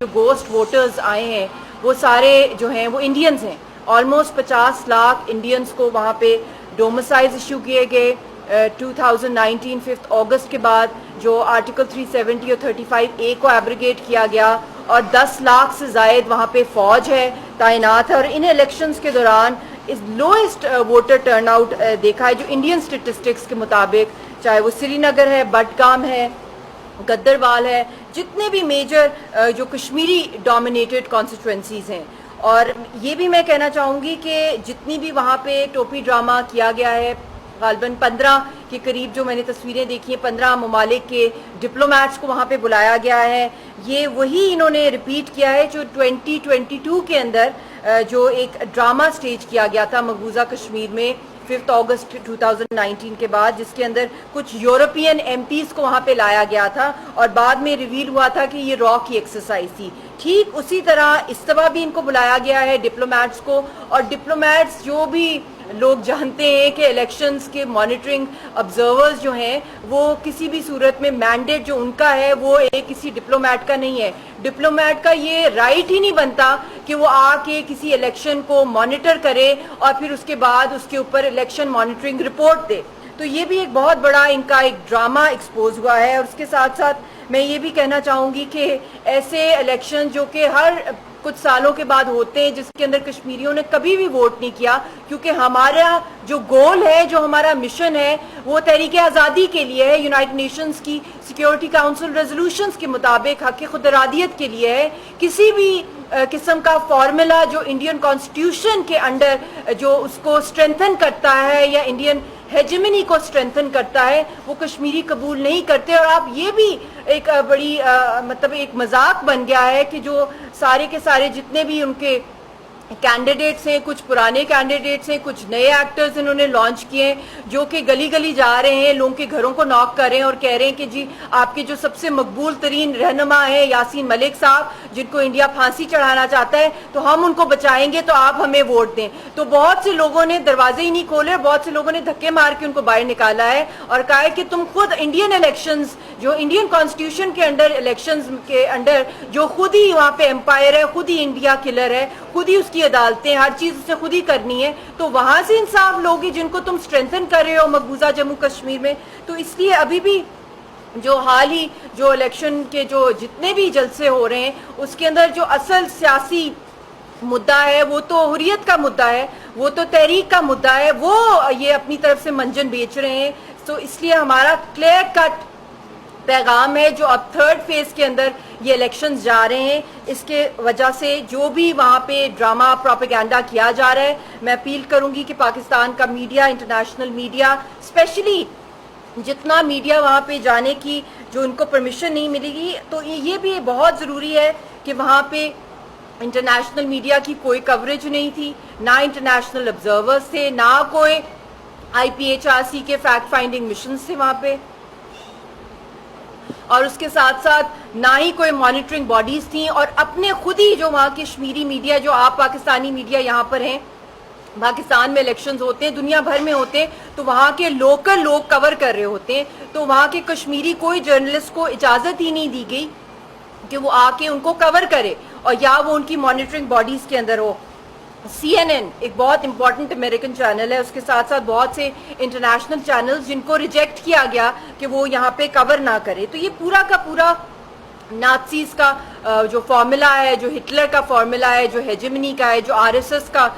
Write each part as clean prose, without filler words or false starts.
جو ghost voters آئے ہیں وہ سارے جو ہیں وہ انڈینز ہیں. آلموسٹ 50 لاکھ انڈینز کو وہاں پہ ڈومسائلز ایشو کیے گئے 2019 5 اگست کے بعد, جو آرٹیکل 370 اور 35A کو ایبریگیٹ کیا گیا, اور 10 لاکھ سے زائد وہاں پہ فوج ہے تعینات ہے. اور ان الیکشنز کے دوران اس لوئسٹ ووٹر ٹرن آؤٹ دیکھا ہے جو انڈین اسٹیٹسٹکس کے مطابق, چاہے وہ سری نگر ہے, بڈگام ہے, گدروال ہے, جتنے بھی میجر جو کشمیری ڈومینیٹڈ کانسٹیٹوئنسیز ہیں. اور یہ بھی میں کہنا چاہوں گی کہ جتنی بھی وہاں پہ ٹوپی ڈرامہ کیا گیا ہے, غالباً 15 کے قریب جو میں نے تصویریں دیکھی ہیں 15 ممالک کے ڈپلومیٹس کو وہاں پہ بلایا گیا ہے. یہ وہی انہوں نے ریپیٹ کیا ہے جو 2022 کے اندر جو ایک ڈرامہ سٹیج کیا گیا تھا مقبوضہ کشمیر میں 5 اگست 2019 کے بعد, جس کے اندر کچھ یورپین ایم پیز کو وہاں پہ لایا گیا تھا اور بعد میں ریویل ہوا تھا کہ یہ را کی ایکسرسائز تھی. ٹھیک اسی طرح اس دفعہ بھی ان کو بلایا گیا ہے ڈپلومیٹس کو, اور ڈپلومیٹس جو بھی لوگ جانتے ہیں کہ الیکشنز کے مانیٹرنگ آبزرورز جو ہیں وہ کسی بھی صورت میں مینڈیٹ جو ان کا ہے وہ کسی ڈپلومیٹ کا نہیں ہے. ڈپلومیٹ کا یہ رائٹ ہی نہیں بنتا کہ وہ آ کے کسی الیکشن کو مانیٹر کرے اور پھر اس کے بعد اس کے اوپر الیکشن مانیٹرنگ رپورٹ دے. تو یہ بھی ایک بہت بڑا ان کا ایک ڈرامہ ایکسپوز ہوا ہے. اور اس کے ساتھ ساتھ میں یہ بھی کہنا چاہوں گی کہ ایسے الیکشن جو کہ ہر کچھ سالوں کے بعد ہوتے ہیں جس کے اندر کشمیریوں نے کبھی بھی ووٹ نہیں کیا, کیونکہ ہمارا جو گول ہے, جو ہمارا مشن ہے وہ تحریک آزادی کے لیے ہے, یونائٹڈ نیشنز کی سیکیورٹی کاؤنسل ریزولوشنز کے مطابق حق خود ارادیت کے لیے ہے. کسی بھی قسم کا فارمولا جو انڈین کانسٹیٹیوشن کے انڈر جو اس کو اسٹرینتھن کرتا ہے یا انڈین ہیجمنی کو اسٹرینتھن کرتا ہے وہ کشمیری قبول نہیں کرتے. اور آپ یہ بھی ایک بڑی مطلب ایک مذاق بن گیا ہے کہ جو سارے کے سارے جتنے بھی ان کے کینڈیڈیٹس ہیں, کچھ پرانے کینڈیڈیٹس ہیں, کچھ نئے ایکٹرز انہوں نے لانچ کیے ہیں جو کہ گلی گلی جا رہے ہیں, لوگوں کے گھروں کو ناک کر رہے ہیں اور کہہ رہے ہیں کہ جی آپ کے جو سب سے مقبول ترین رہنما ہیں یاسین ملک صاحب جن کو انڈیا پھانسی چڑھانا چاہتا ہے تو ہم ان کو بچائیں گے تو آپ ہمیں ووٹ دیں. تو بہت سے لوگوں نے دروازے ہی نہیں کھولے, بہت سے لوگوں نے دھکے مار کے ان کو باہر نکالا ہے اور کہا ہے کہ تم خود انڈین الیکشنز جو انڈین کانسٹیٹیوشن کے انڈر الیکشنز کے انڈر جو خود ہی وہاں پہ امپائر ہے, خود ہی انڈیا کلر ہے, خود ہی اس کی عدالتیں, ہر چیز اسے خود ہی کرنی ہے, تو وہاں سے انصاف لوگ جن کو تم اسٹرینتھن کر رہے ہو مقبوضہ جموں کشمیر میں. تو اس لیے ابھی بھی جو حال ہی جو الیکشن کے جو جتنے بھی جلسے ہو رہے ہیں اس کے اندر جو اصل سیاسی مدعا ہے وہ تو حریت کا مدعا ہے, وہ تو تحریک کا مدعا ہے, وہ یہ اپنی طرف سے منجن بیچ رہے ہیں. تو اس لیے ہمارا کلیئر کٹ پیغام ہے جو اب تھرڈ فیز کے اندر یہ الیکشنز جا رہے ہیں, اس کے وجہ سے جو بھی وہاں پہ ڈرامہ پروپیگنڈا کیا جا رہا ہے, میں اپیل کروں گی کہ پاکستان کا میڈیا, انٹرنیشنل میڈیا, اسپیشلی جتنا میڈیا وہاں پہ جانے کی جو ان کو پرمیشن نہیں ملے گی, تو یہ بھی بہت ضروری ہے کہ وہاں پہ انٹرنیشنل میڈیا کی کوئی کوریج نہیں تھی, نہ انٹرنیشنل آبزرورز تھے, نہ کوئی IPHRC کے فیکٹ فائنڈنگ مشنز تھے وہاں پہ, اور اس کے ساتھ ساتھ نہ ہی کوئی مانیٹرنگ باڈیز تھیں. اور اپنے خود ہی جو وہاں کشمیری میڈیا, جو آپ پاکستانی میڈیا یہاں پر ہیں, پاکستان میں الیکشنز ہوتے ہیں, دنیا بھر میں ہوتے ہیں, تو وہاں کے لوکل لوگ کور کر رہے ہوتے ہیں, تو وہاں کے کشمیری کوئی جرنلسٹ کو اجازت ہی نہیں دی گئی کہ وہ آ کے ان کو کور کرے اور یا وہ ان کی مانیٹرنگ باڈیز کے اندر ہو. CNN ایک بہت امپورٹنٹ امریکن چینل ہے, اس کے ساتھ ساتھ بہت سے انٹرنیشنل چینلز جن کو ریجیکٹ کیا گیا کہ وہ یہاں پہ کور نہ کرے. تو یہ پورا کا پورا نازیز کا جو فارمولا ہے, جو ہٹلر کا فارمولا ہے, جو ہیجمنی کا ہے, جو RSS کا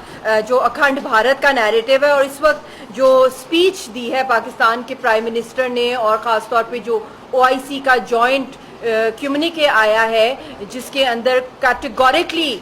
جو اکھنڈ بھارت کا نیریٹو ہے, اور اس وقت جو اسپیچ دی ہے پاکستان کے پرائم منسٹر نے, اور خاص طور پہ جو OIC کا جوائنٹ کمیونیکے آیا ہے جس کے اندر کیٹیگوریکلی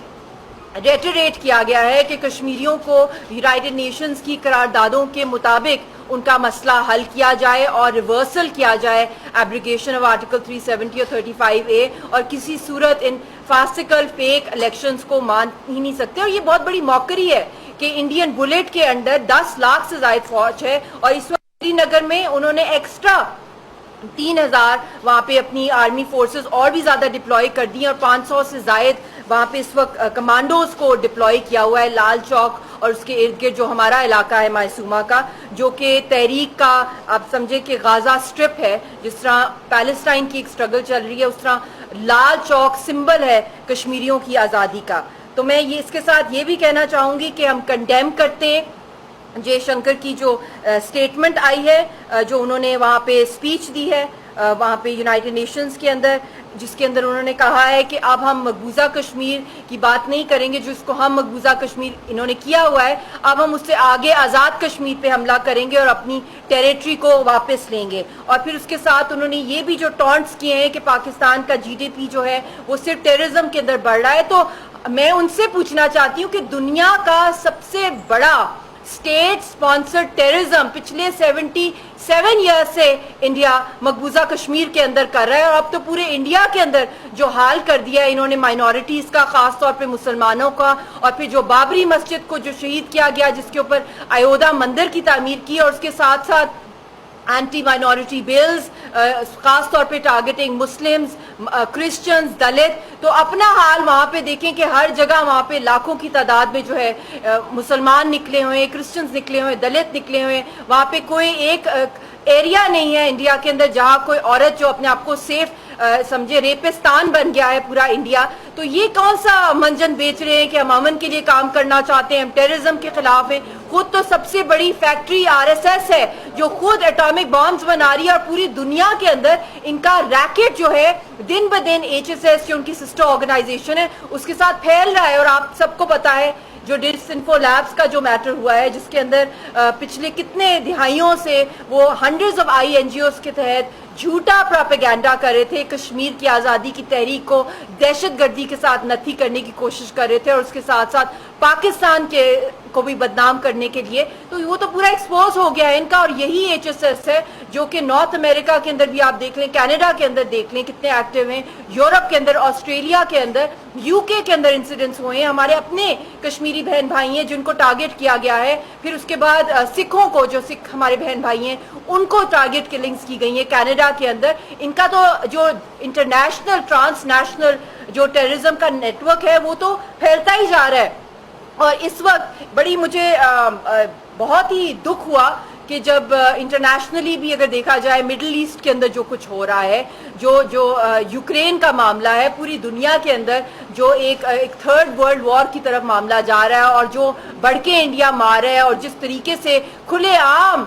ریٹریٹ کیا گیا ہے کہ کشمیریوں کو یونائٹڈ نیشنز کی قراردادوں کے مطابق ان کا مسئلہ حل کیا جائے اور ریورسل کیا جائے ایبریگیشن آف آرٹیکل 370 اور 35A, اور کسی صورت ان فاسیکل فیک الیکشنز کو مان ہی نہیں سکتے. اور یہ بہت بڑی موکری ہے کہ انڈین بلیٹ کے انڈر 10 لاکھ سے زائد فوج ہے, اور اس وقت سری نگر میں انہوں نے ایکسٹرا 3000 وہاں پہ اپنی آرمی فورسز اور بھی زیادہ ڈپلوائے کر دی ہیں, اور 500 سے زائد وہاں پہ اس وقت کمانڈوز کو ڈپلوائے کیا ہوا ہے لال چوک اور اس کے ارد گرد جو ہمارا علاقہ ہے معصومہ کا, جو کہ تحریک کا آپ سمجھے کہ غازہ سٹرپ ہے. جس طرح پیلسٹائن کی ایک سٹرگل چل رہی ہے, اس طرح لال چوک سمبل ہے کشمیریوں کی آزادی کا. تو میں یہ اس کے ساتھ یہ بھی کہنا چاہوں گی کہ ہم کنڈیم کرتے ہیں جے شنکر کی جو سٹیٹمنٹ آئی ہے, جو انہوں نے وہاں پہ اسپیچ دی ہے وہاں پہ یونائٹڈ نیشنز کے اندر, جس کے اندر انہوں نے کہا ہے کہ اب ہم مقبوضہ کشمیر کی بات نہیں کریں گے, جس کو ہم مقبوضہ کشمیر انہوں نے کیا ہوا ہے, اب ہم اس سے آگے آزاد کشمیر پہ حملہ کریں گے اور اپنی ٹیریٹری کو واپس لیں گے. اور پھر اس کے ساتھ انہوں نے یہ بھی جو ٹونٹس کیے ہیں کہ پاکستان کا جی ڈی پی جو ہے وہ صرف ٹیررزم کے اندر بڑھ رہا ہے. تو میں ان سے پوچھنا چاہتی ہوں کہ دنیا کا سب سے بڑا اسٹیٹ سپانسرڈ ٹیررزم پچھلے 77 ایئر سے انڈیا مقبوضہ کشمیر کے اندر کر رہا ہے, اور اب تو پورے انڈیا کے اندر جو حال کر دیا ہے انہوں نے مائنورٹیز کا, خاص طور پہ مسلمانوں کا, اور پھر جو بابری مسجد کو جو شہید کیا گیا جس کے اوپر ایودھیا مندر کی تعمیر کی, اور اس کے ساتھ ساتھ اینٹی مائنورٹی بلز خاص طور پہ ٹارگیٹنگ مسلمز, کرسچنز, دلت. تو اپنا حال وہاں پہ دیکھیں کہ ہر جگہ وہاں پہ لاکھوں کی تعداد میں جو ہے مسلمان نکلے ہوئے, کرسچنز نکلے ہوئے, دلت نکلے ہوئے. وہاں پہ کوئی ایک ایریا نہیں ہے انڈیا کے اندر جہاں کوئی عورت جو اپنے آپ کو سیف سمجھے, ریپستان بن گیا ہے پورا انڈیا. تو یہ کون سا منجن بیچ رہے ہیں کہ ہم امن کے لیے کام کرنا چاہتے ہیں, ہم ٹیررزم کے خلاف ہیں. خود تو سب سے بڑی فیکٹری آر ایس ایس ہے جو خود ایٹامک بامز بنا رہی ہے, اور پوری دنیا کے اندر ان کا ریکٹ جو ہے دن بدن ایچ ایس ایس جو ان کی سسٹر آرگنائزیشن ہے اس کے ساتھ پھیل رہا ہے. اور آپ سب کو پتا ہے جو ڈس انفو لیبس کا جو میٹر ہوا ہے, جس کے اندر پچھلے کتنے دہائیوں سے وہ hundreds of INGOs کے تحت جھوٹا پراپیگینڈا کر رہے تھے, کشمیر کی آزادی کی تحریک کو دہشت گردی کے ساتھ نتھی کرنے کی کوشش کر رہے تھے, اور اس کے ساتھ ساتھ پاکستان کے کو بھی بدنام کرنے کے لیے. تو وہ تو پورا ایکسپوز ہو گیا ہے ان کا, اور یہی ایچ ایس ایس ہے جو کہ نارتھ امریکہ کے اندر بھی آپ دیکھ لیں, کینیڈا کے اندر دیکھ لیں کتنے ایکٹیو ہیں, یورپ کے اندر, آسٹریلیا کے اندر, یو کے اندر انسیڈنٹس ہوئے ہیں. ہمارے اپنے کشمیری بہن بھائی ہیں جن کو ٹارگٹ کیا گیا ہے. پھر اس کے بعد سکھوں کو, جو سکھ ہمارے بہن بھائی ہیں ان کو ٹارگٹ کلنگز کی گئی ہیں کینیڈا کے اندر. ان کا تو جو انٹرنیشنل ٹرانس نیشنل جو ٹیررزم کا نیٹ ورک ہے وہ تو پھیلتا ہی جا رہا ہے. اور اس وقت بڑی مجھے بہت ہی دکھ ہوا کہ جب انٹرنیشنلی بھی اگر دیکھا جائے مڈل ایسٹ کے اندر جو کچھ ہو رہا ہے, جو یوکرین کا معاملہ ہے, پوری دنیا کے اندر جو ایک تھرڈ ورلڈ وار کی طرف معاملہ جا رہا ہے, اور جو بڑھ کے انڈیا مار رہا ہے, اور جس طریقے سے کھلے عام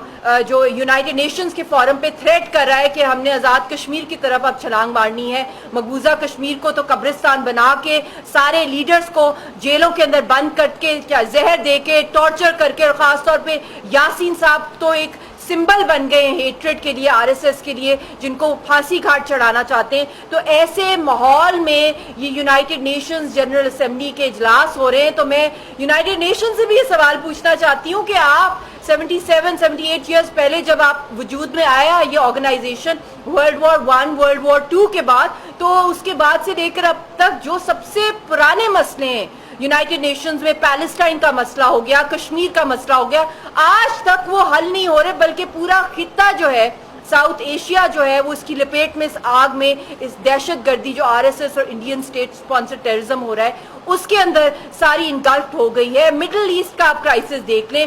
جو یونائٹڈ نیشنز کے فورم پہ تھریٹ کر رہا ہے کہ ہم نے آزاد کشمیر کی طرف اب چھلانگ مارنی ہے, مقبوضہ کشمیر کو تو قبرستان بنا کے سارے لیڈرز کو جیلوں کے اندر بند کر کے, زہر دے کے, ٹارچر کر کے, اور خاص طور پہ یاسین صاحب تو ایک سمبل بن گئے ہیں ہیٹریڈ کے لیے, آر ایس ایس کے لیے, جن کو پھانسی گھاٹ چڑھانا چاہتے ہیں. تو ایسے ماحول میں یہ یونائٹڈ نیشنز جنرل اسمبلی کے اجلاس ہو رہے ہیں. تو میں یونائٹڈ نیشن سے بھی یہ سوال پوچھنا چاہتی ہوں کہ آپ 77-78 ایئرز پہلے جب آپ وجود میں آیا یہ organisation world war 1 world war 2 کے بعد, تو اس کے بعد سے لے کر اب تک جو سب سے پرانے مسئلے ہیں یونائٹڈ نیشنز میں, پیلسٹائن کا مسئلہ ہو گیا, کشمیر کا مسئلہ ہو گیا, آج تک وہ حل نہیں ہو رہے, بلکہ پورا خطہ جو ہے ساؤتھ ایشیا جو ہے وہ اس کی لپیٹ میں, اس آگ میں, اس دہشت گردی جو آر ایس ایس اور انڈین اسٹیٹ اسپانسر ٹیررزم ہو رہا ہے اس کے اندر ساری انگلفڈ ہو گئی ہے. مڈل ایسٹ کا آپ کرائسس دیکھ لیں,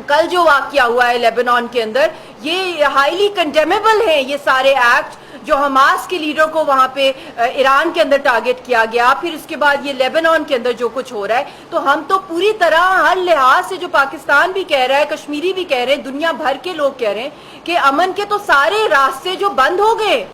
کل جو واقعہ ہوا ہے لیبنان کے اندر, یہ ہائیلی کنڈیمیبل ہیں یہ سارے ایکٹ, جو حماس کے لیڈر کو وہاں پہ ایران کے اندر ٹارگٹ کیا گیا, پھر اس کے بعد یہ لیبنان کے اندر جو کچھ ہو رہا ہے. تو ہم تو پوری طرح ہر لحاظ سے, جو پاکستان بھی کہہ رہا ہے, کشمیری بھی کہہ رہے ہیں, دنیا بھر کے لوگ کہہ رہے ہیں کہ امن کے تو سارے راستے جو بند ہو گئے.